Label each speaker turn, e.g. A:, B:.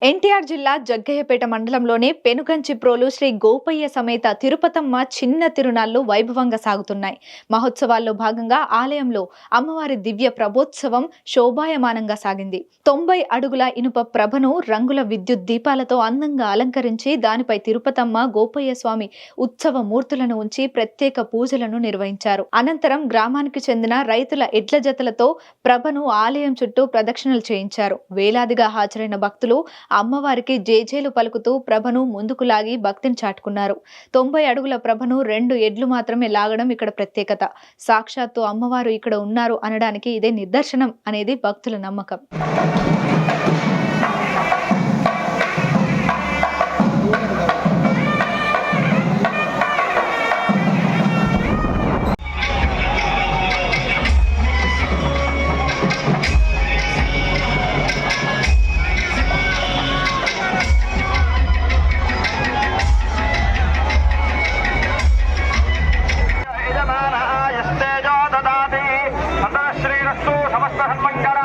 A: ఎన్టీఆర్ జిల్లా జగ్గయ్యపేట మండలంలోని పెనుగంచిప్రోలు శ్రీ గోపయ్య సమేత తిరుపతమ్మ చిన్న తిరునాళ్లు వైభవంగా సాగుతున్నాయి. మహోత్సవాల్లో భాగంగా ఆలయంలో అమ్మవారి దివ్య ప్రభోత్సవం శోభాయమానంగా సాగింది. 90 అడుగుల ఇనుప ప్రభను రంగుల విద్యుత్ దీపాలతో అందంగా అలంకరించి దానిపై తిరుపతమ్మ గోపయ్య స్వామి ఉత్సవ మూర్తులను ఉంచి ప్రత్యేక పూజలను నిర్వహించారు. అనంతరం గ్రామానికి చెందిన రైతుల ఎడ్ల జతలతో ప్రభను ఆలయం చుట్టూ ప్రదక్షిణలు చేయించారు. వేలాదిగా హాజరైన భక్తులు అమ్మవారికి జేజేలు పలుకుతూ ప్రభను ముందుకు లాగి భక్తిని చాటుకున్నారు. 90 అడుగుల ప్రభను 2 ఎడ్లు మాత్రమే లాగడం ఇక్కడ ప్రత్యేకత. సాక్షాత్తు అమ్మవారు ఇక్కడ ఉన్నారు అనడానికి ఇదే నిదర్శనం అనేది భక్తుల నమ్మకం.
B: समस्त